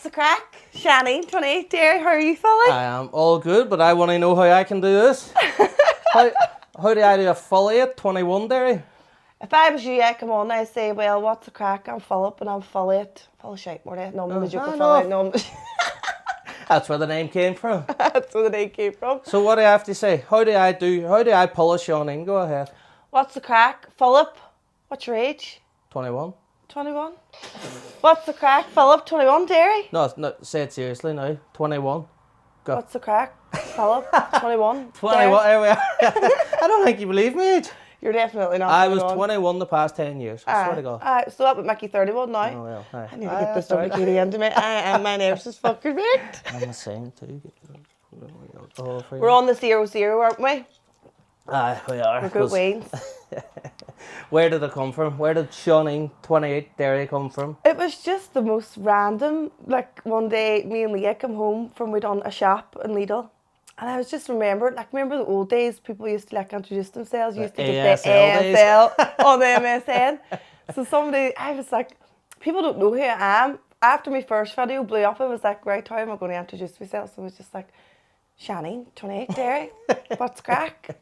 What's the crack? Seanin, 28, Derry, how are you, Phily? I am all good, but I want to know how I can do this. how do I do a Phily-It 21, Derry? If I was you, I'd come on and I'd say, well, what's the crack? I'm Philip and I'm Phily-It. Full of shite, more than no, I'm only joking, Phily-It. No, That's where the name came from. that's where the name came from. So what do I have to say? How do I pull a Seanin? Go ahead. What's the crack? Philip, what's your age? 21. 21. What's the crack? Philip, 21, Derry? No, say it seriously now. 21. Go. What's the crack? Philip, 21. 21, there we are. I don't think you believe me, age. You're definitely not. I was 21 the past 10 years. I swear to God. So that would make you 31 now. Oh, well, aye. I need to get this double kitty into me. My nerves is fucking wrecked. I'm the same too. Oh, We're on the 0-0, aren't we? Aye, we are. We're good wings. Where did it come from? Where did Seanin 28 Derry come from? It was just the most random. Like one day, me and Leah come home from we'd done a shop in Lidl, and I was just remembered. Like remember the old days? People used to like introduce themselves. Used to get the ASL on the MSN. So somebody, I was like, people don't know who I am. After my first video blew up, I was like, right, how am I going to introduce myself? So it was just like, Seanin, 28 Derry, what's crack?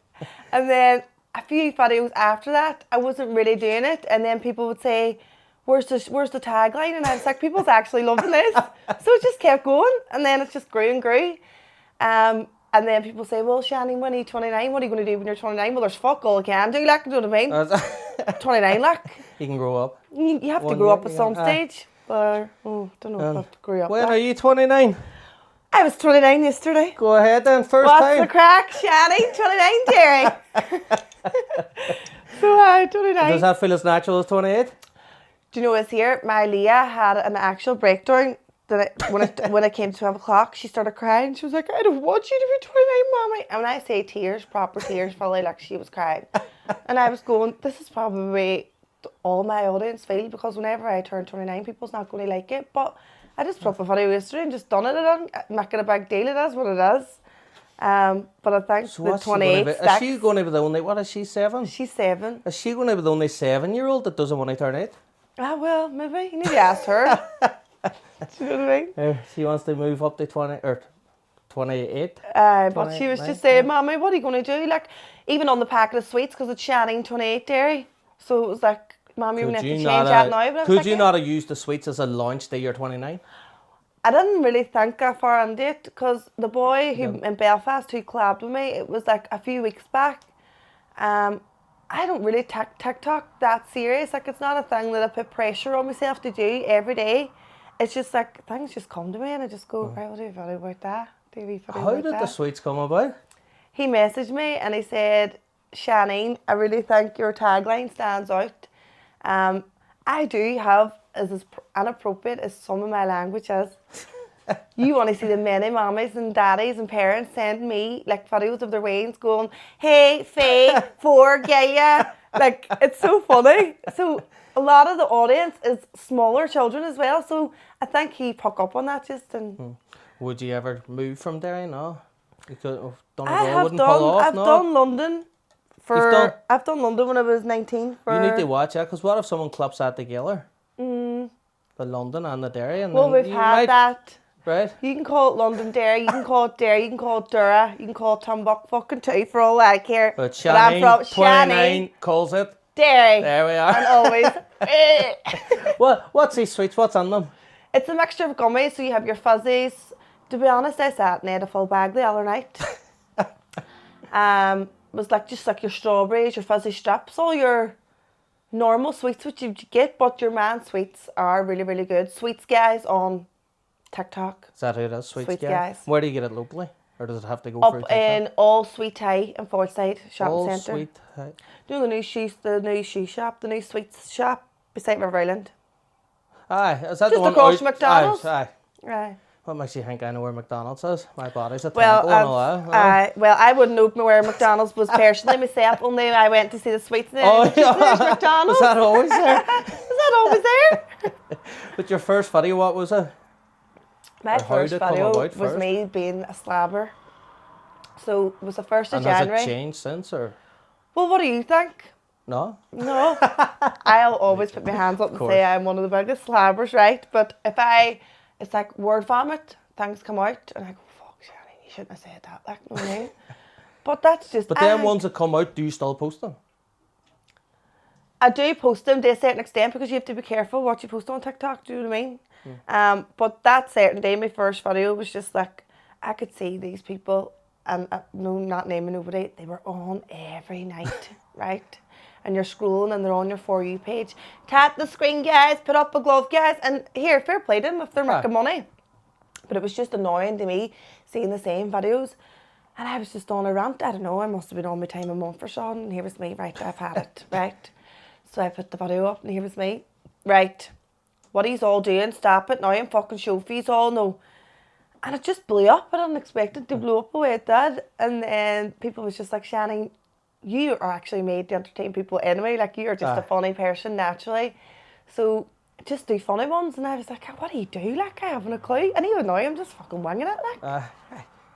And then a few videos after that, I wasn't really doing it, and then people would say, where's the tagline? And I was like, people's actually loving this. So it just kept going, and then it just grew and grew. And then people say, well, Seanin, when are you 29? What are you going to do when you're 29? Well, there's fuck all I can do, like, you know what I mean? 29, like. You can grow up. You have to grow up at some stage, but don't know if I have to grow up. When are you 29? I was 29 yesterday. Go ahead then, first What's time. the crack, Seanin? 29, Derry. So 29. Does that feel as natural as 28? Do you know what's here? My Leah had an actual breakdown when it came to 12 o'clock. She started crying. She was like, I don't want you to be 29, Mommy. And when I say tears, proper tears, probably like she was crying. And I was going, this is probably all my audience feel, because whenever I turn 29, people's not going to like it. But I just put up a video yesterday and just done it. I'm making a big deal. It is what it is. But I think So the 28 is she going to be the only, what is she, 7? She's 7. Is she going to be the only 7-year-old that doesn't want to turn 8? Ah, well, maybe. You need to ask her. Do you know what I mean? She wants to move up to 20 or 28. But she was just saying, Mommy, what are you going to do? Like, even on the packet of sweets, because it's Seanin 28 Derry. So it was like, Mommy, we have to change that now. But Could you not have used the sweets as a launch day you're 29? I didn't really think that far into it, because the boy who in Belfast who collabed with me, it was like a few weeks back. I don't really take TikTok that serious. Like, it's not a thing that I put pressure on myself to do every day. It's just like things just come to me and I just go, right, I'll do a video about that. How did the sweets come about? He messaged me and he said, Seanin, I really think your tagline stands out. I do have, as inappropriate as some of my language is, you want to see the many mommies and daddies and parents send me like videos of their wains going, hey, Faye, 4, yeah. Like, it's so funny. So a lot of the audience is smaller children as well. So I think he picked up on that just. And Would you ever move from Derry? No. I've done London. I've done London when I was 19. You need to watch that, because what if someone clips that together? The London and the Derry. And well, we've had that. Right. You can call it London Derry, you can call it Derry, you can call it Dura, you can call it Timbuktu for all I care. But Seanin, I'm from 29 calls it Derry. There we are. And always. What's these sweets? What's on them? It's a mixture of gummies, so you have your fuzzies. To be honest, I sat and ate a full bag the other night. It was like just like your strawberries, your fuzzy strips, all your normal sweets which you get, but your man sweets are really, really good. Sweets guys on TikTok. Is that who it is? Sweets guys. Where do you get it locally? Or does it have to go up through TikTok? In All Sweet High in Forsyth Shopping Centre. All Sweet High. Do you know the new shoe shop, the new sweets shop beside River Island? Aye, is that just the one across out? from McDonald's? Aye. Aye. What makes you think I know where McDonald's is? My body's a temple and all that. Well, I wouldn't know where McDonald's was personally myself, only I went to see the sweets there. Oh, yeah. There's McDonald's. Was that always there? Was that always there? But your first video, what was it? My first video was me being a slabber. So it was the 1st of January. Has it changed since, or? Well, what do you think? No. I'll always put my hands up and say I'm one of the biggest slabbers, right? But if I it's like word vomit, things come out, and I go, fuck, Shannon, you shouldn't have said that, like, no name. But that's just... But then ones that come out, do you still post them? I do post them to a certain extent because you have to be careful what you post on TikTok, do you know what I mean? But that certain day, my first video was just like, I could see these people, and no, not naming nobody, they were on every night, right? And you're scrolling and they're on your For You page. Tap the screen, guys, put up a glove, guys, and here, fair play to them if they're making money. But it was just annoying to me seeing the same videos. And I was just on a rant, I don't know, I must have been on my time a month or so, and here was me, right, I've had it, right? So I put the video up and here was me. Right, what he's all doing, stop it now, I'm fucking show fees all no. And it just blew up. I didn't expect it to blow up the way it did. And then people was just like, Shannon, you are actually made to entertain people anyway. Like, you are just a funny person naturally. So just do funny ones. And I was like, what do you do? Like, I haven't a clue. And even now I'm just fucking winging it. Like.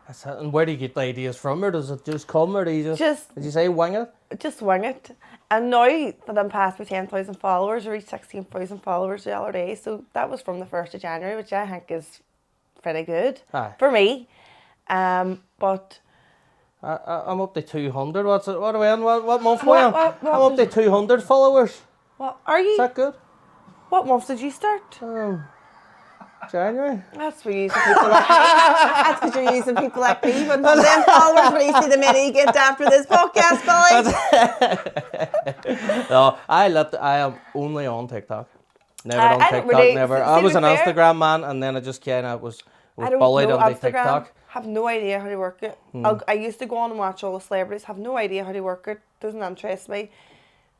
That's it. And where do you get the ideas from, or does it just come, or do you just did you say wing it? Just wing it. And now that I'm past my 10,000 followers, I reached 16,000 followers the other day. So that was from the 1st of January, which I think is pretty good for me. But I'm up to 200. What's it? What are we in? What month are we in? I'm up to 200 followers. What are you? Is that good? What month did you start? January. That's for using people like me. That's because you're using people like me. But not them followers when you see the many you get after this podcast, Phily. No, I am only on TikTok. Never on TikTok, really, never. I was an Instagram man, and then I just kind of was bullied onto TikTok. Have no idea how to work it. I used to go on and watch all the celebrities. Have no idea how to work it. Doesn't interest me.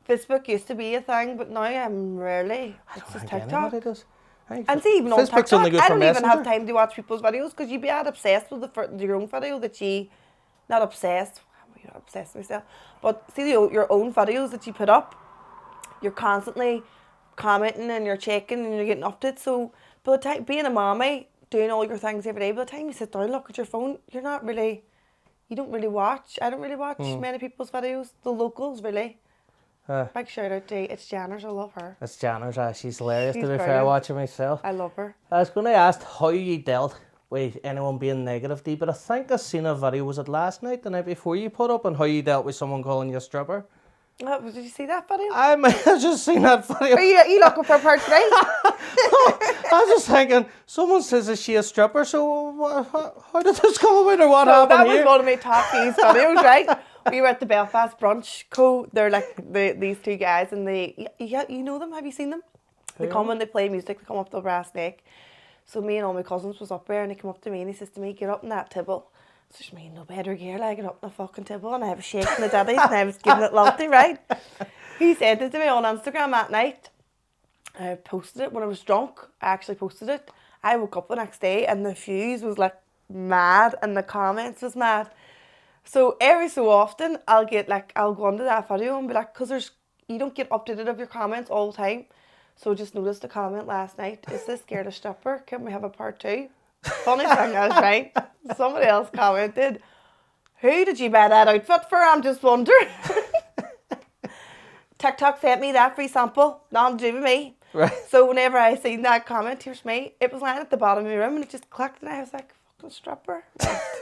Facebook used to be a thing, but now I'm rarely. It's just TikTok. And see, even on TikTok, I don't even have time to watch people's videos because you'd be obsessed with your own video that you, not obsessed, I'm not obsessed with myself, but see your own videos that you put up, you're constantly commenting and you're checking and you're getting updates. So by the time being a mommy, doing all your things every day, by the time you sit down and look at your phone, you don't really watch. I don't really watch many people's videos, the locals really. Big shout out to It's Janners, I love her. It's Janners, she's hilarious to be fair, watching myself. I love her. I was going to ask how you dealt with anyone being negative to you, but I think I seen a video, was it last night, the night before you put up, on how you dealt with someone calling you a stripper? Did you see that video? I might have just seen that video. Are you looking for a part today? I was just thinking, someone says, is she a stripper, so how did this come about, or what happened here? That was one of my top views videos, right? We were at the Belfast Brunch Co. They're like these two guys, and you know them? Have you seen them? They come and they play music. They come up to the brass neck. So me and all my cousins was up there, and he came up to me and he says to me, "Get up in that table." So there's me no better gear. I get up in the fucking table and I have a shake in the daddies and I was giving it lunty, right? He said it to me on Instagram that night. I posted it when I was drunk. I actually posted it. I woke up the next day and the views was like mad and the comments was mad. So every so often I'll go onto that video and be like, because you don't get updated of your comments all the time. So just noticed a comment last night. Is this scared of stripper? Can we have a part 2? Funny thing is, right? Somebody else commented, who did you buy that outfit for? I'm just wondering. TikTok sent me that free sample. Nothing to do with me. Right. So whenever I seen that comment, here's me. It was lying at the bottom of my room and it just clicked and I was like, stripper.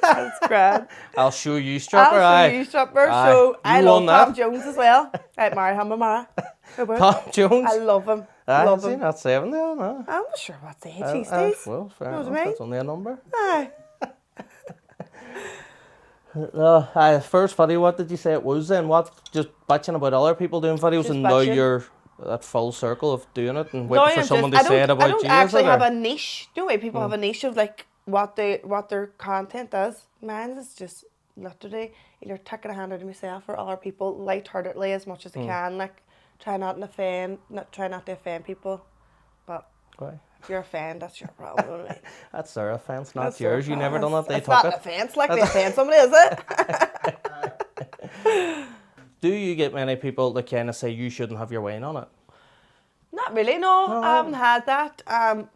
That's grand. I'll show you stripper. So I love Tom Jones as well. I'd marry him, Mara. Tom Jones? I love him. Love him. Not 70, no. I'm not sure what the age these days. Well, fair enough. That's only a number. Aye. First video, what did you say it was then? What, just bitching about other people doing videos, just and now you're at full circle of doing it and waiting for someone to say it about you? I don't actually have a niche. Do you know people have a niche of like what their content is? Mine is just literally either taking a hand out of myself or other people lightheartedly as much as I can. Like try not to offend people. But if you're offended, that's your problem. Right? That's their offence, not yours. You never done it, they took it. It's not an offence, like they offend somebody, is it? Do you get many people that kind of say you shouldn't have your wine on it? Not really, no. I haven't had that.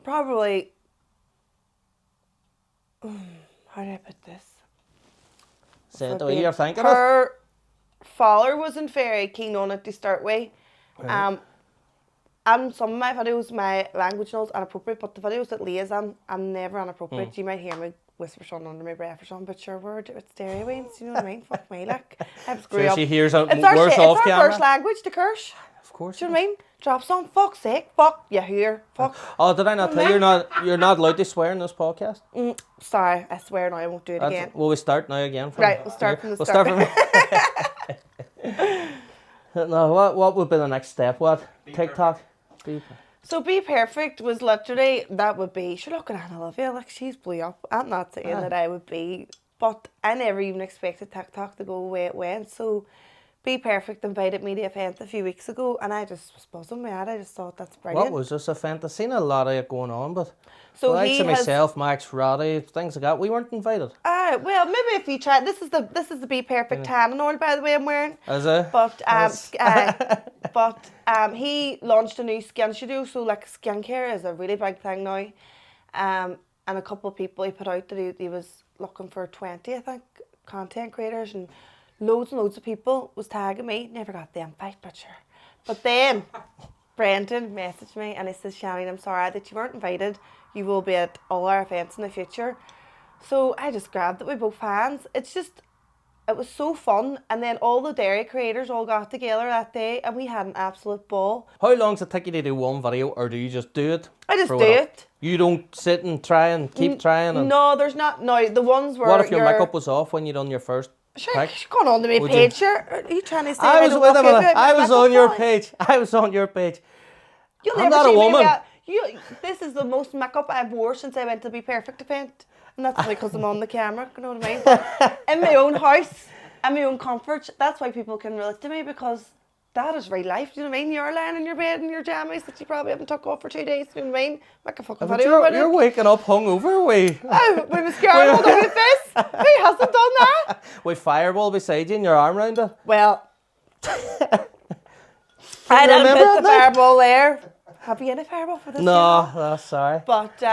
Probably. How do I put this? Say it the way you're thinking it. Her father wasn't very keen on it to start with. Right. and some of my videos, my language knows inappropriate, but the videos that Leah's on, I'm never inappropriate. You might hear me whisper something under my breath or something, but sure, it's Derry Waynes, you know what I mean? Fuck me, like. I screw up. She hears it It's worse off camera. our first language to curse. Of course. Do you know what I mean? Drop some, fuck's sake, fuck, you hear, fuck. Oh, did I not tell you you're not allowed to swear in this podcast? Sorry, I swear now I won't do it again. Will we start now again? Right, we'll start from the We'll start. No, what would be the next step? What? TikTok? So Be Perfect was literally, that would be, sure, look at Anna Olivia, like she's blew up. I'm not saying that I would be, but I never even expected TikTok to go the way it went. So Be Perfect invited me to an event a few weeks ago, and I just was buzzing my head. I just thought that's brilliant. What was this event? I've seen a lot of it going on, but so the likes of myself, Max, Roddy, things like that, we weren't invited. Well, maybe if you try, this is the Be Perfect tanning oil, by the way, I'm wearing. Is it? But he launched a new skin studio, so like skincare is a really big thing now. And a couple of people he put out that he was looking for 20, I think, content creators, and loads and loads of people was tagging me. Never got the invite, but sure. But then Brendan messaged me and he says, Seanin, I'm sorry that you weren't invited. You will be at all our events in the future. So I just grabbed it with both hands. It was so fun. And then all the Derry creators all got together that day and we had an absolute ball. How long does it take you to do one video, or do you just do it? I just do it. You don't sit and try and keep trying? And no, there's not. No, the ones where what if your makeup was off when you done your first Sure, she's gone on to my page, sure. Are you trying to say I was on your page. I was on your page. I'm not a woman. This is the most makeup I've wore since I went to Be Perfect event. And that's because I'm on the camera, you know what I mean? But in my own house, in my own comfort, that's why people can relate to me, because that is real life, you know what I mean? You're lying in your bed in your jammies that you probably haven't took off for 2 days, you know what I mean? Make a fucking video about it. You're waking up hungover, we. Oh, with mascara all over my face? Who hasn't done that? With Fireball beside you and your arm round it. Well, I didn't put the Fireball there. Have you any Fireball for this? No, sorry. But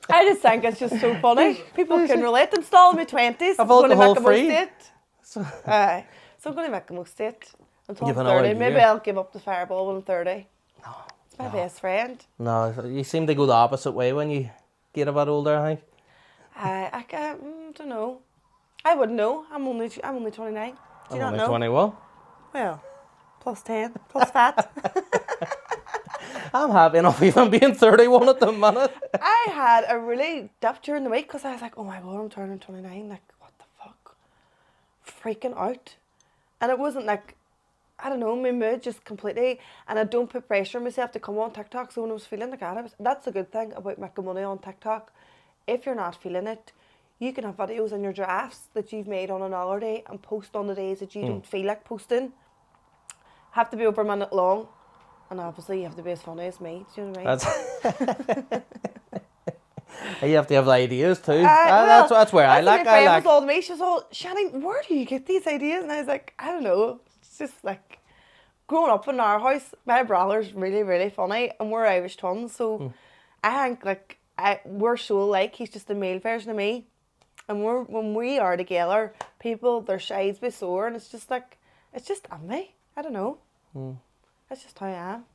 I just think it's just so funny. People can relate. I'm still in my 20s. I've all the whole free. So I'm going to make the most of it. Until I'm 30. Maybe I'll give up the Fireball when I'm 30. No. It's my best friend. No, you seem to go the opposite way when you get a bit older, I think. I don't know. I wouldn't know. I'm only 29. Do you not know? 21. Well, plus 10, plus fat. I'm happy enough even being 31 at the minute. I had a really dip during the week because I was like, oh my God, I'm turning 29. Like, what the fuck? Freaking out. And it wasn't like, I don't know, my mood just completely, and I don't put pressure on myself to come on TikTok. So when I was feeling like that, that's a good thing about making money on TikTok. If you're not feeling it, you can have videos in your drafts that you've made on another day and post on the days that you don't feel like posting. Have to be over a minute long. And obviously you have to be as funny as me, do you know what I mean? You have to have ideas too. That's where I like. My friend was all to me, she was all, Seanin, where do you get these ideas? And I was like, I don't know. It's just like, growing up in our house, my brother's really, really funny and we're Irish twins. So I think like, we're so alike, he's just a male version of me. And when we are together, people, their sides be sore and it's just like, it's just on me. I don't know. That's just how I am.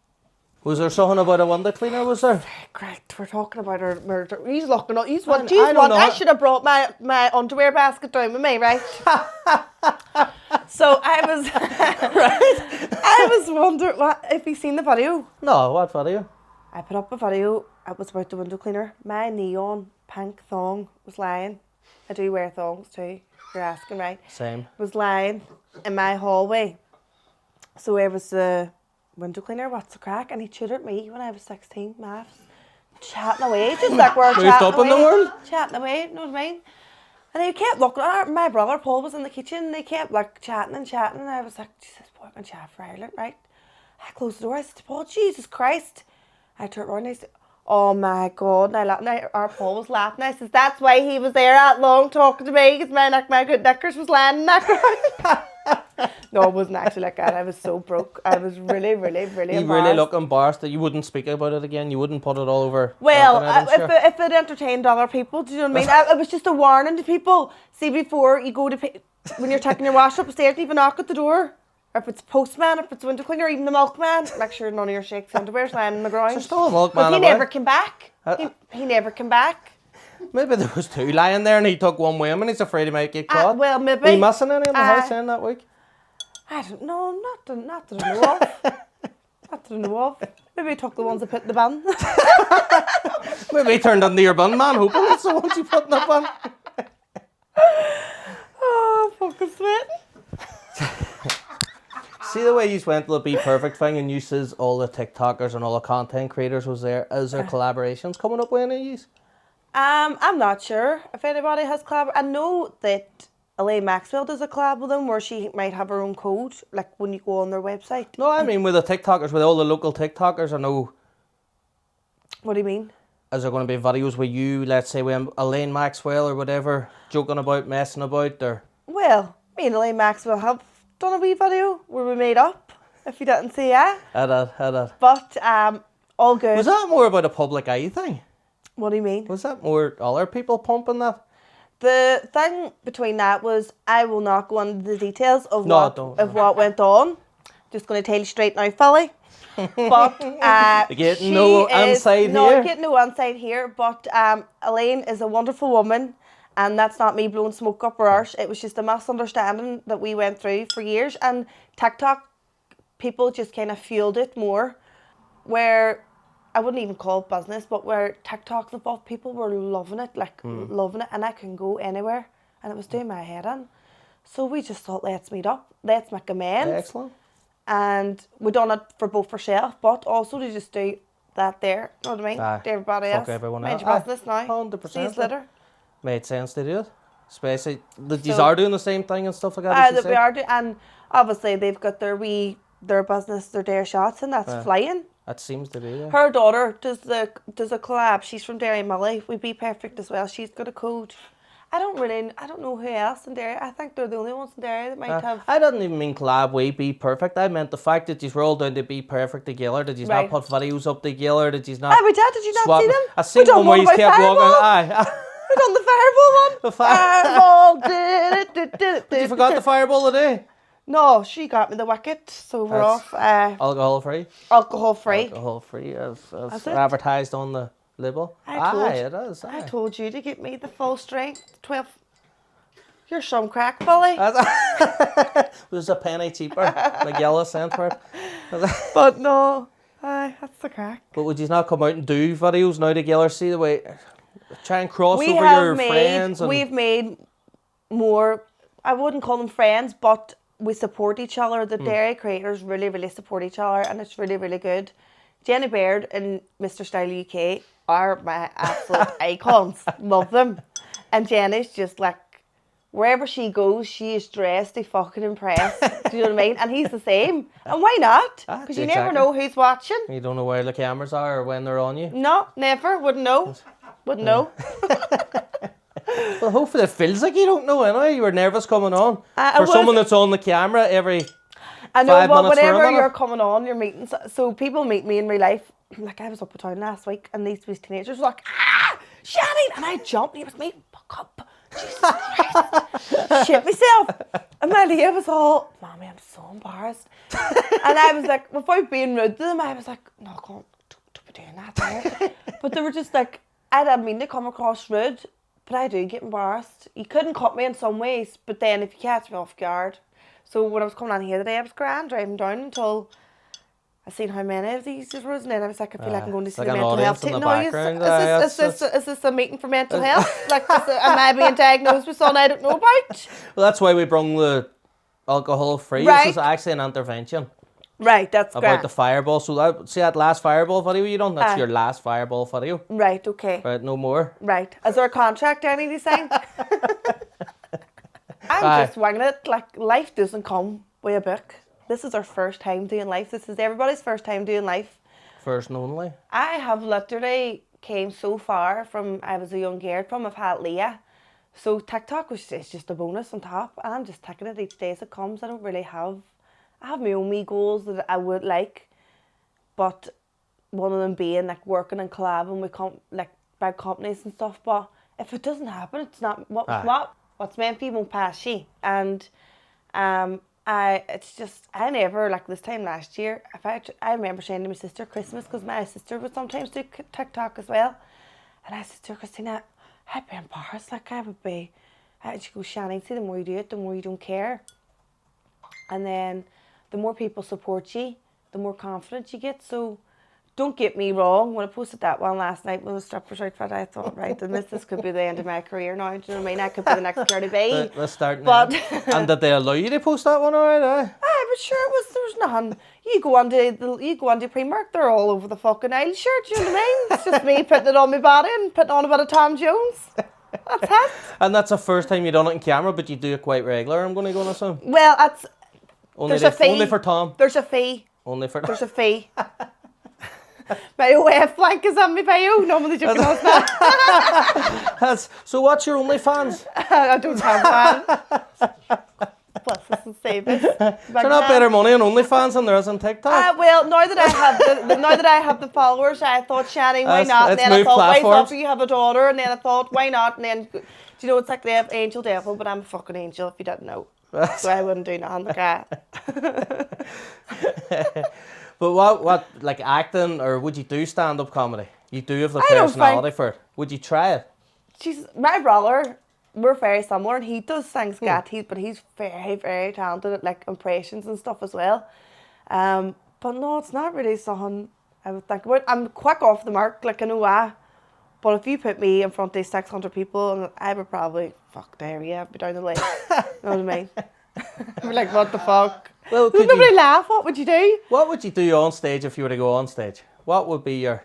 Was there something about a window cleaner, was there? Correct, we're talking about our murder. He's looking up, I should have brought my underwear basket down with me, right? So I was, I was wondering, if you seen the video? No, what video? I put up a video, it was about the window cleaner. My neon pink thong was lying. I do wear thongs too, you're asking, right? Same. Was lying in my hallway. So I was the window cleaner, what's the crack? And he tutored at me when I was 16, maths. Chatting away, just like we're chatting away. In the world? Chatting away, you know what I mean? And he kept looking at my brother Paul was in the kitchen and they kept like chatting and I was like, Jesus, boy, I'm chat for Ireland, right? I closed the door, I said to Paul, Jesus Christ. I turned around and I said, oh my God. And our Paul was laughing. I said, that's why he was there that long talking to me, because my good knickers was lying in that ground. No, it wasn't actually like that. I was so broke. I was really, really, really embarrassed. You really look embarrassed that you wouldn't speak about it again? You wouldn't put it all over? Well, if it entertained other people, do you know what I mean? It was just a warning to people. See, before you go to when you're taking your wash upstairs, even knock at the door. Or if it's postman, if it's window cleaner, or even the milkman, make sure none of your shakes underwear's lying on the ground. There's still a milkman Because he away. never came back. He never came back. Maybe there was 2 lying there and he took one with him and he's afraid he might get caught. Well, maybe. Were you missing any in the house then that week? I don't know, not that I know of. Not that I know of. Maybe he took the ones I put in the bin. Maybe he turned into your bin man, hoping it's the ones you put in the bin. Oh, fucking sweating. See the way you went to the Be Perfect thing and you says all the TikTokers and all the content creators was there. Is there collaborations coming up with any of you? I'm not sure if anybody has collab. I know that Elaine Maxwell does a collab with them where she might have her own code, like when you go on their website. No, I mean with the TikTokers, with all the local TikTokers, I know. What do you mean? Is there going to be videos with you, let's say with Elaine Maxwell or whatever, joking about, messing about, or? Well, me and Elaine Maxwell have done a wee video where we made up, if you didn't see it. Had it. But, all good. Was that more about a public eye thing? What do you mean? Was that more other people pumping that? The thing between that was I will not go into the details of what went on. Just going to tell you straight now, Philly. But you get no insight here. No, you get no insight here. But Elaine is a wonderful woman, and that's not me blowing smoke up her arse. It was just a misunderstanding that we went through for years, and TikTok people just kind of fueled it more. Where I wouldn't even call it business, but where TikTok's above, people were loving it, loving it, and I couldn't go anywhere, and it was doing my head in. So we just thought, let's meet up, let's make amends. Excellent. And we done it for both ourselves, but also to just do that there, you know what I mean? To everybody else. Fuck everyone Mind else. your business now. 100%. See you later. Made sense to do it. Especially that you are doing the same thing and stuff like that. That we are doing, and obviously they've got their business, their Dare shots, and that's flying. That seems to be, yeah. Her daughter does a collab. She's from Derry, Millie. We'd Be Perfect as well. She's got a code. I don't know who else in Derry. I think they're the only ones in Derry that might have. I didn't even mean collab with Be Perfect. I meant the fact that you rolled down to Be Perfect together. Did you not put videos up together? Did you not? We did. Did you not see them? I seen one where you kept walking. We done the fireball one. The fireball did it. But you forgot the fireball today. No, she got me the wicket, so we're off. Alcohol free. Alcohol free. Alcohol free, as advertised on the label. It is. I told you to get me the full strength 12. You're some crack, Philly. Was a penny cheaper, like yellow cent for it. But no, that's the crack. But would you not come out and do videos now together? See the way, try and cross over your friends. We've made more. I wouldn't call them friends, but we support each other. The Derry creators really, really support each other, and it's really, really good. Jenny Baird and Mr. Style UK are my absolute icons. Love them. And Jenny's just like, wherever she goes, she is dressed to fucking impress. Do you know what I mean? And he's the same. And why not? Because you never know who's watching. You don't know where the cameras are or when they're on you. No, never. Wouldn't know. Wouldn't know. Well, hopefully it feels like you don't know anyway. You were nervous coming on. For someone that's on the camera every I know, 5 but minutes whenever you're coming on, you're meeting. So people meet me in real life. Like I was up a town last week and these teenagers were like, Seanin! And I jumped and he was me, fuck up. Jesus Christ. Shit myself. And my Leah was all, Mommy, I'm so embarrassed. And I was like, without being rude to them, I was like, no, don't be doing that there. But they were just like, I didn't mean to come across rude, but I do get embarrassed. You couldn't cut me in some ways, but then if you catch me off guard. So when I was coming on here today, I was grand driving down until I seen how many of these there was, and then I was like, I feel like I'm going to see like the an mental health audience in team. the No, background. is this a meeting for mental health? Like, am I being diagnosed with something I don't know about? Well, that's why we brought the alcohol free. Right. This is actually an intervention. Right, that's great. About the fireball. So see that last fireball video you done? That's your last fireball video. Right, okay. Right, no more. Right. Is there a contract I need to sign? I'm just winging it. Like, life doesn't come with a book. This is our first time doing life. This is everybody's first time doing life. First and only. I have literally came so far from I was a young girl from I've had Leah. So TikTok was just a bonus on top. And I'm just taking it each day as it comes. I don't really have... I have my own wee goals that I would like. But one of them being like working and collabing with like big companies and stuff. But if it doesn't happen, it's not... What's meant for you won't pass you. And I never, like this time last year, I remember saying to my sister Christmas, because my sister would sometimes do TikTok as well. And I said to her, Christina, I'd be embarrassed, like she goes, Shani, see, the more you do it, the more you don't care. And then the more people support you, the more confident you get. So don't get me wrong, when I posted that one last night with the strippers outfit, I thought, right, this could be the end of my career now. Do you know what I mean? I could be the next Cardi B. Let's start now. And did they allow you to post that one, alright? But sure, there was nothing. You go on to Primark, they're all over the fucking aisle. Sure, do you know what I mean? It's just me putting it on my body and putting on a bit of Tom Jones. That's it. And that's the first time you've done it in camera, but you do it quite regular, I'm going to go and assume. Well, there's a fee. Only for Tom. There's a fee. There's a fee. My OF blank is on my bio. Normally joking on that. So what's your OnlyFans? I don't have one. Bless us and save us. There's not better money on OnlyFans than there is on TikTok. Well, now that I have the followers, I thought, Shani, why not? And then I thought, why not? You have a daughter, and then I thought, why not? And then, do you know, it's like they have angel devil, but I'm a fucking angel if you didn't know. So I wouldn't do nothing like that. But what, like acting, or would you do stand-up comedy? You do have the personality for it. Would you try it? My brother, we're very similar, and he does things but he's very, very talented at like impressions and stuff as well. But no, it's not really something I would think about. I'm quick off the mark, like I know why. But if you put me in front of these 600 people, I would probably Derry, I'd be down the lane. You know what I mean? I'd be like, what the fuck? Well, would nobody laugh? What would you do? What would you do on stage if you were to go on stage? What would be your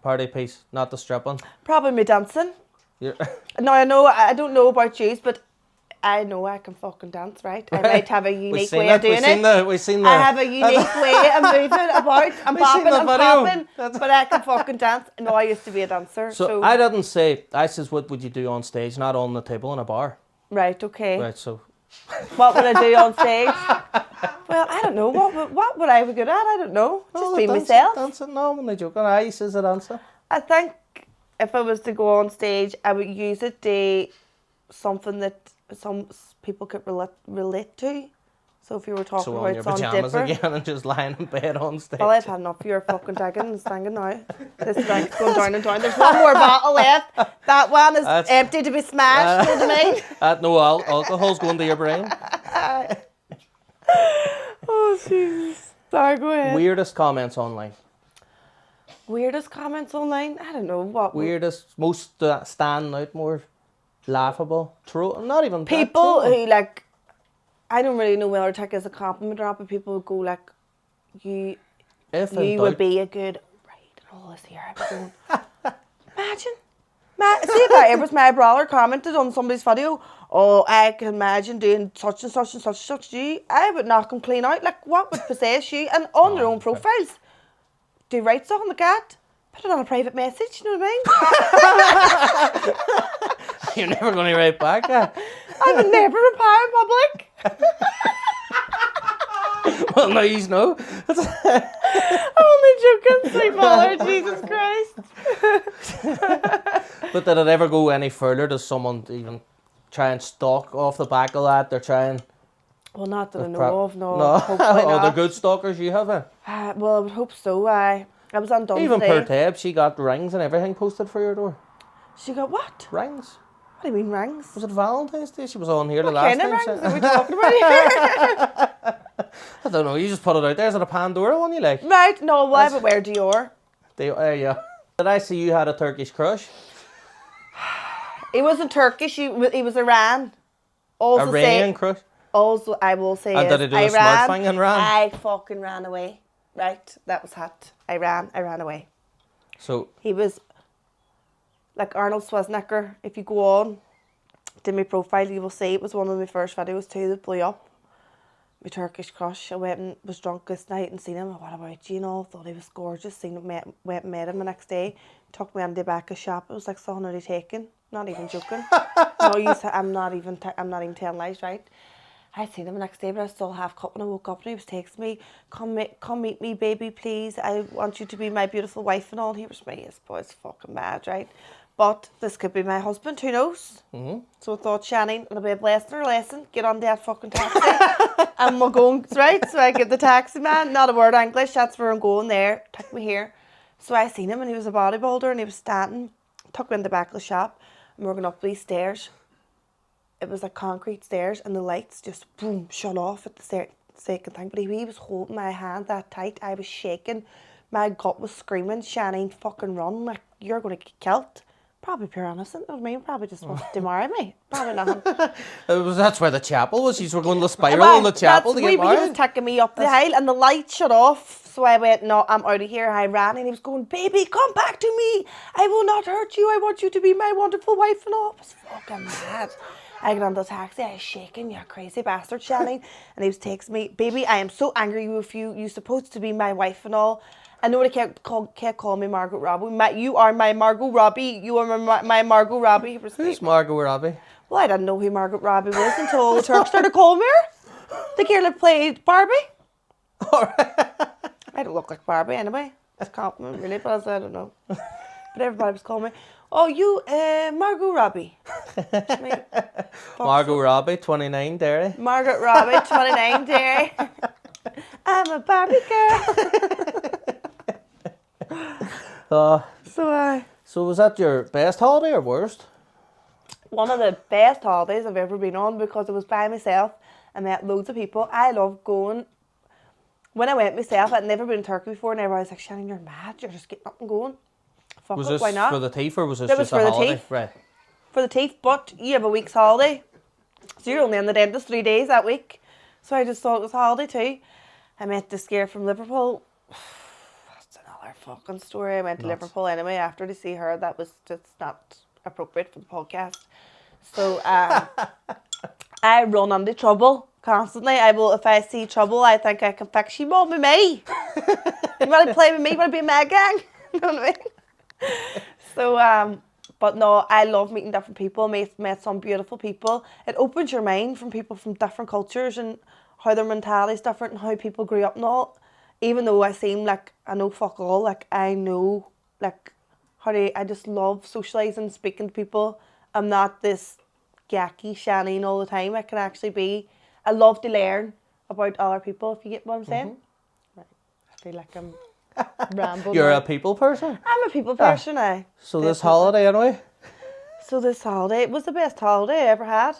party piece, not the stripping? Probably me dancing. No, I don't know about you, but I know I can fucking dance, right? I might have a unique way of doing it. We've seen that. I have a unique way of moving about. I'm bopping and popping, but I can fucking dance. No, I used to be a dancer. So I didn't say, I says, what would you do on stage, not on the table in a bar? Right, okay. Right, so... What would I do on stage? Well, I don't know. What would I be good at? I don't know. Just be myself. Dancing? No, I'm not joking. I says a dancer. I think if I was to go on stage, I would use it to something that some people could relate to. So if you were talking about your something pajamas different, again and just lying in bed on stage. Well, I've had enough of your fucking digging and singing now. This drink's going down and down. There's one more bottle left. That one is empty to be smashed. You know what I mean? No alcohol's going to your brain. Oh, Jesus. Sorry, go ahead. Weirdest comments online? Weirdest comments online? I don't know. What? Weirdest, most stand out, more laughable? Not even people who like... I don't really know whether to take it as a compliment or not, but people would go like, you would be a good right and all this here. I'd be going, imagine. See if that was my brother commented on somebody's video, oh, I can imagine doing such and such and such and such to you. I would knock them clean out. Like, what would possess you? And on their own profiles, do write something like that. Put it on a private message, you know what I mean? You're never going to write back, I would never reply in public. Well, now you know. I'm only joking, sweet mother, Jesus Christ. But did it ever go any further? Does someone even try and stalk off the back of that? They're trying... Well, not that I know of, no. Oh, they're good stalkers you have, well, I would hope so, I was on Dunsday. Even per tab, she got rings and everything posted for your door. She got what? Rings. What do you mean rings? Was it Valentine's Day? She was on here the last time. What kind of rings are we talking about here? I don't know, you just put it out there. Is it a Pandora one you like? Right, no, well, I would wear Dior. Yeah. Did I see you had a Turkish crush? He wasn't Turkish, he was Iran. Iranian crush? Also, I will say and did he do a smart thing and ran? I fucking ran away. Right, that was hot. I ran away. So he was like Arnold Schwarzenegger. If you go on to my profile, you will see it was one of my first videos too that blew up. My Turkish crush. I went and was drunk this night and seen him. What about you? Thought he was gorgeous. Went and met him the next day. Took me on the back of shop. It was like something already taken. Not even joking. No, I'm not even telling lies, right? I seen him the next day, but I was still half cut when I woke up, and he was texting me, come meet me, baby, please. I want you to be my beautiful wife and all. And he was me. This boy's fucking mad, right? But this could be my husband, who knows? So I thought, Seanin, it'll be a blessing or a lesson. Get on that fucking taxi. And we're going, right? So I give the taxi man, not a word of English, that's where I'm going there. Took me here. So I seen him and he was a bodybuilder and he was standing. Took me in the back of the shop and we're going up these stairs. It was like concrete stairs and the lights just boom, shut off at the second thing. But he was holding my hand that tight. I was shaking. My gut was screaming, Seanin, fucking run. Like, you're going to get killed. Probably pure innocent of me. Probably just wanted to marry me. Probably nothing. That's where the chapel was. You were going to spiral in the chapel to get married. He was taking me up the hill and the light shut off. So I went, no, I'm out of here. I ran and he was going, baby, come back to me. I will not hurt you. I want you to be my wonderful wife and all. I was fucking mad. I got on the taxi. I was shaking, you crazy bastard, Seanin. And he was texting me, baby, I am so angry with you. You're supposed to be my wife and all. I know they can't call me Margot Robbie. You are my Margot Robbie. You are my Margot Robbie. Who's Margot Robbie? Well, I didn't know who Margot Robbie was until the Turks started calling me her. The girl that played Barbie. I don't look like Barbie anyway. It's a compliment, really, but I don't know. But everybody was calling me, oh, you, Margot Robbie. Margot Robbie, 29, Derry. Margot Robbie, 29, Derry. I'm a Barbie girl. So was that your best holiday or worst? One of the best holidays I've ever been on because it was by myself. I met loads of people. I love going. When I went myself, I'd never been in Turkey before, and everybody was like, Seanin, you're mad. You're just getting up and going. Fuck was it, this why not? For the teeth or was this It just was a for the holiday? teeth. Right. For the teeth, but you have a week's holiday. So you're only in the dentist 3 days that week. So I just thought it was a holiday too. I met this girl from Liverpool. That's another fucking story. I went to Liverpool anyway after to see her. That was just not appropriate for the podcast. So I run into trouble constantly. I will, if I see trouble, I think I can fix. She won't be me. You want to play with me? You want to be in my gang? You know what I mean? So, but no, I love meeting different people. Met some beautiful people. It opens your mind from people from different cultures and how their mentality is different and how people grew up and all. Even though I seem like I know fuck all, like I know like I just love socialising, speaking to people. I'm not this gacky Seanin all the time. I can actually I love to learn about other people, if you get what I'm saying. Right. I feel like I'm rambling. You're a people person? I'm a people person, aye. So this holiday anyway? So this holiday, it was the best holiday I ever had.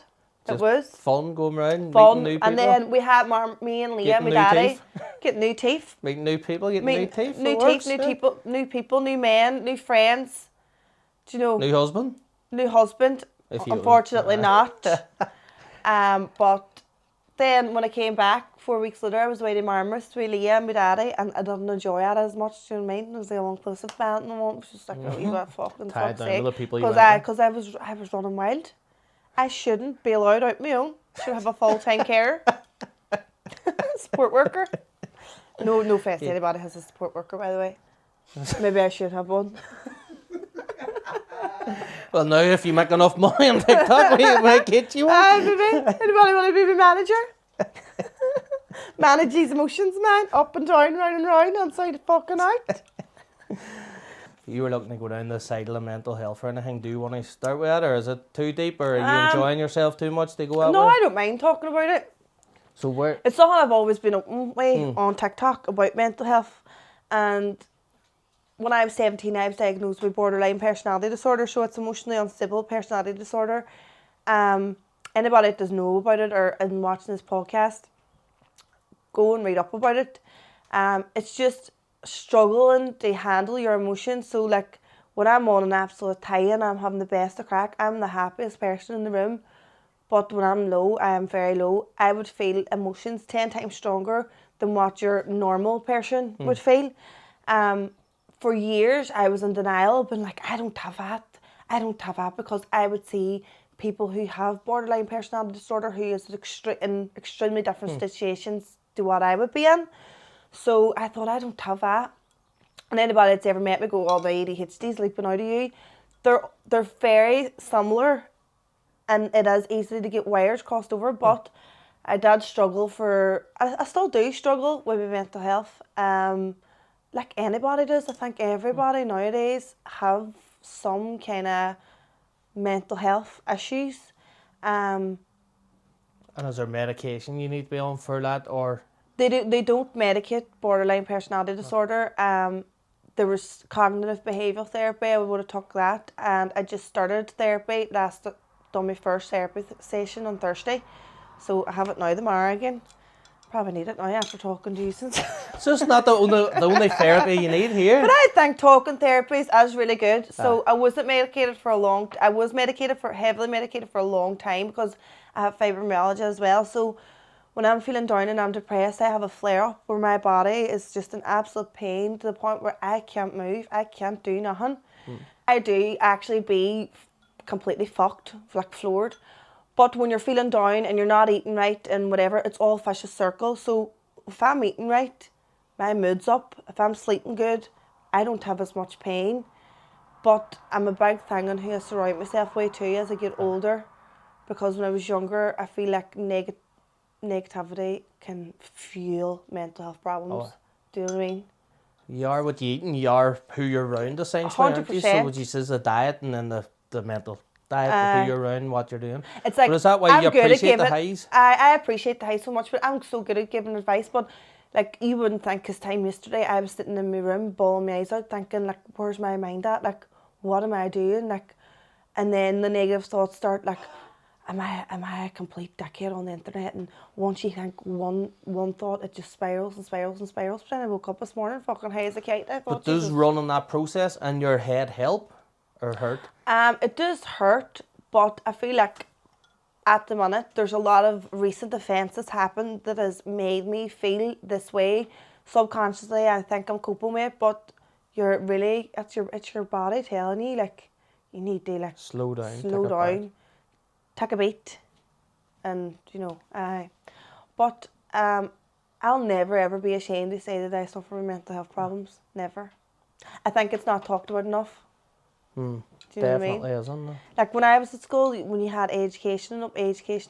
It was. Fun going around, Fun. meeting new people? And then we had me and Leah, my daddy, get new teeth. Meeting new people, getting new teeth? New people, new men, new friends. Do you know? New husband? New husband. Unfortunately not. But then when I came back 4 weeks later, I was away to Marmaris with Leah and my daddy, and I didn't enjoy it as much. Do you know what I mean? It was the all-inclusive band and all. It was just like a wee bit fucking tied down to the people you because I was running wild. I shouldn't be allowed out my own. Should have a full-time carer. Support worker. No offense to anybody who has a support worker, by the way. Maybe I should have one. Well, now if you make enough money on TikTok, we might get you one. Maybe. Anybody want to be my manager? Manage these emotions, man. Up and down, round and round, inside fucking out. You were looking to go down the side of the mental health or anything. Do you want to start with that, or is it too deep, or are you enjoying yourself too much to go out No, with? I don't mind talking about it. So where? It's something I've always been open with on TikTok about mental health. And when I was 17, I was diagnosed with borderline personality disorder, so it's emotionally unstable personality disorder. Anybody that doesn't know about it or is watching this podcast, go and read up about it. It's just struggling to handle your emotions. So like when I'm on an absolute high and I'm having the best of crack, I'm the happiest person in the room. But when I'm low, I am very low. I would feel emotions 10 times stronger than what your normal person would feel. For years, I was in denial, been like, I don't have that, because I would see people who have borderline personality disorder who is in extremely different situations to what I would be in. So I thought, I don't have that. And anybody that's ever met me go, oh, the ADHD's leaping out of you. They're very similar, and it is easy to get wires crossed over, but I did struggle I still do struggle with my mental health. Like anybody does. I think everybody nowadays have some kind of mental health issues. And is there medication you need to be on for that, or? They don't medicate borderline personality disorder. There was cognitive behavioural therapy. I would have took that, and I just started therapy done my first therapy session on Thursday, so I have it now tomorrow again. Probably need it now after talking to you since. It's just not the only therapy you need here. But I think talking therapies is really good. So I wasn't medicated for heavily medicated for a long time because I have fibromyalgia as well. So when I'm feeling down and I'm depressed, I have a flare up where my body is just an absolute pain to the point where I can't move, I can't do nothing. I do actually be completely fucked, like floored. But when you're feeling down and you're not eating right and whatever, it's all vicious circle. So if I'm eating right, my mood's up. If I'm sleeping good, I don't have as much pain. But I'm a big thing on who I surround myself with too as I get older. Because when I was younger, I feel like negativity can fuel mental health problems. Do you know what I mean? You are what you eat and you are who you're around, essentially. 100%. So what you say is the diet and then the mental diet, who you're around, what you're doing. It's like, but is that why I'm you appreciate the highs? I appreciate the highs so much, but I'm so good at giving advice. But like, you wouldn't think, because time yesterday I was sitting in my room bawling my eyes out thinking, like, where's my mind at? Like, what am I doing? Like, and then the negative thoughts start, like, am I a complete dickhead on the internet? And once you think one thought, it just spirals and spirals and spirals. But then I woke up this morning fucking high as a kite. I thought, but does running that process in your head help or hurt? It does hurt, but I feel like at the minute there's a lot of recent events that's happened that has made me feel this way. Subconsciously, I think I'm coping with it, but it's your body telling you, like, you need to, like, slow down. Take a beat, and but I'll never ever be ashamed to say that I suffer from mental health problems. Never. I think it's not talked about enough. Do you know what I mean? Isn't it? Like when I was at school, when you had educational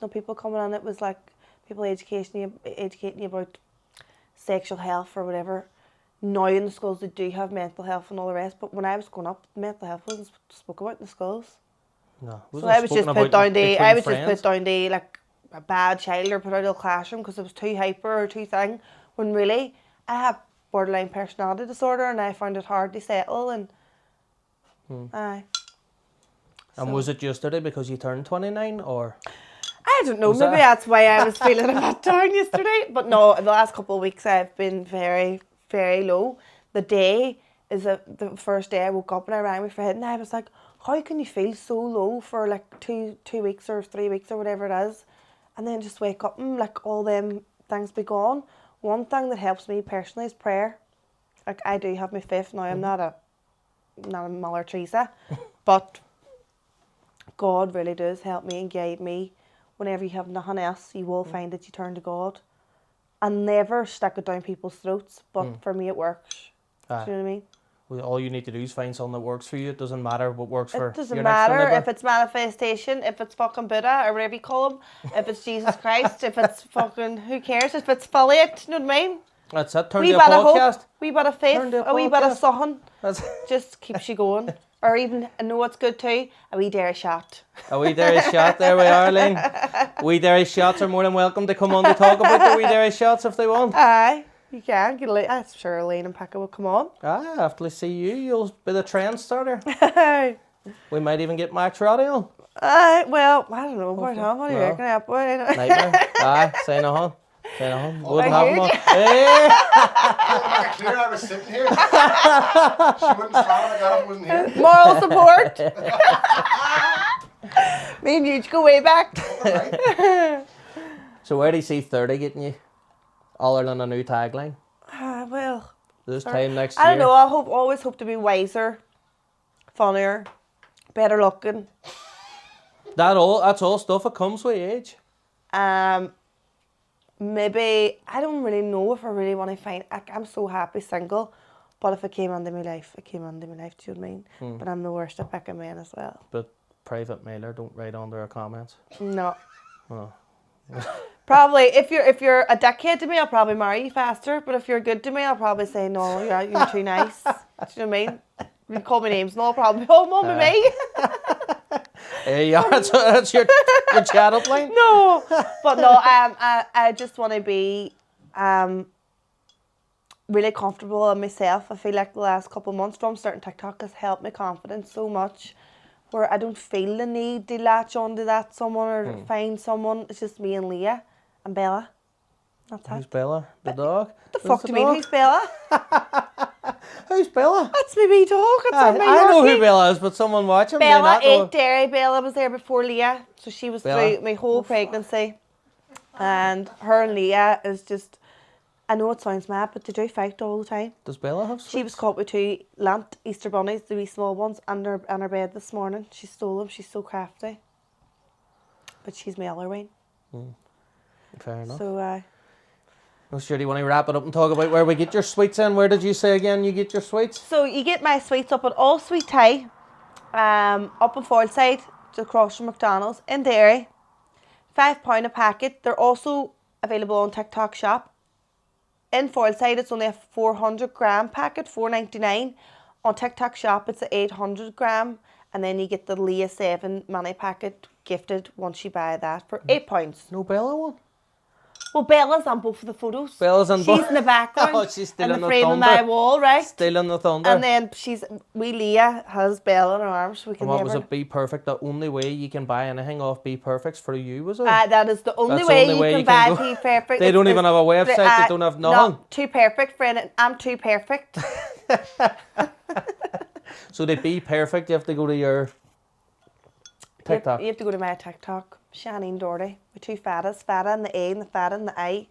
people coming on, it was like people educating you about sexual health or whatever. Now in the schools they do have mental health and all the rest, but when I was growing up, mental health wasn't spoken about in the schools. No, so I was just put down to like a bad child or put out of the classroom because it was too hyper or too thing. When really I have borderline personality disorder and I found it hard to settle and And was it yesterday because you turned 29 or? I don't know. Maybe that's why I was feeling a bit down yesterday. But no, the last couple of weeks I've been very, very low. The day is the first day I woke up and I rang my friend and I was like, how can you feel so low for like two weeks or 3 weeks or whatever it is, and then just wake up and like all them things be gone? One thing that helps me personally is prayer. Like I do have my faith now. I'm not a Mother Teresa, but God really does help me and guide me. Whenever you have nothing else, you will find that you turn to God. And never stick it down people's throats, but for me it works. Do you know what I mean? Well, all you need to do is find something that works for you. It doesn't matter what works for your next door neighbour. It doesn't matter if it's manifestation, if it's fucking Buddha or whatever you call him, if it's Jesus Christ, if it's fucking, who cares, if it's Phily-It, you know what I mean? That's it, turn to a podcast. Hope, wee bit of faith, a wee bit of something, just keeps you going. Or even, I know what's good too, a wee Derry shot. A wee Derry shot, there we are, Lynn. Wee Derry shots are more than welcome to come on to talk about the wee Derry shots if they want. Aye, you can. I'm sure Elaine and Pekka will come on. After they see you, you'll be the trend starter. We might even get Max Roddy on. Well, I don't know about him. What do you reckon? Nightmare. Say no harm. Wouldn't have him on. Clear, I was sitting here. She wouldn't stand like I wasn't here. Moral support. Me and you go way back. So where do you see 30 getting you? Other than a new tagline? Well, this time next year. I don't know. I always hope to be wiser, funnier, better looking. That's all stuff that comes with age. Maybe, I don't really know if I really want to find, I'm so happy single, but if it came into my life, it came into my life, do you know what I mean? But I'm the worst at picking men as well. But private mailer, don't write under our comments. No. Oh. Probably, if you're a dickhead to me, I'll probably marry you faster, but if you're good to me, I'll probably say, no, you're too nice. Do you know what I mean? You call me names, no problem. Oh, mum and me. Yeah, that's your chat up line. No, but no, I just want to be really comfortable in myself. I feel like the last couple of months from starting TikTok has helped my confidence so much, where I don't feel the need to latch onto that someone or find someone. It's just me and Leah and Bella. That's Who's it. Bella? The dog? The fuck do you mean? Who's Bella? Who's Bella? That's my wee dog. It's on my I know who Yorkie. Bella is, but someone watching may Bella not know. ate Derry. Bella was there before Leah, so she was Bella? through my whole pregnancy. And her and Leah is just, I know it sounds mad, but they do fight all the time. Does Bella have sweets? She was caught with 2 lamp Easter bunnies, the wee small ones, under her bed this morning. She stole them. She's so crafty. But she's my other one. Fair enough. So, Oh, sure, do you want to wrap it up and talk about where we get your sweets in? Where did you say again you get your sweets? so you get my sweets up at All Sweet Thai, up in Phily-It, just across from McDonald's in Derry. £5 a packet. They're also available on TikTok Shop. In Phily-It, it's only a 400 gram packet, $4.99. On TikTok Shop, it's a 800 gram, and then you get the Leah 7 mini packet gifted once you buy that for £8. No Bella one? Well, Bella's on both of the photos. Bella's on both. She's in the background. Oh, she's still in in the the frame of thunder. my wall, right? Still in the thunder. And then wee Leah has Bella in her arms, so we can And what have was her. it? Be Perfect. The only way you can buy anything off Be Perfect's for you, was it? That is the only That's way the only way you you can can buy go. Be Perfect. They don't even have a website, they don't have nothing. No, too perfect, friend. I'm too perfect. So to Be Perfect, you have to go to your TikTok. You have to go to my TikTok. Seanin Doherty. With 2 fattas. Fatta in the A and the fatta in the I.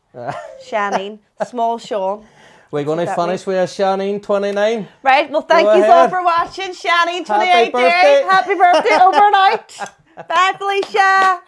Seanin. Small Sean. We're going to that finish with a Seanin 29. Right, well thank Go you all ahead. for watching. Seanin 28 Happy Derry. birthday. Happy birthday over and out. Bye Felicia.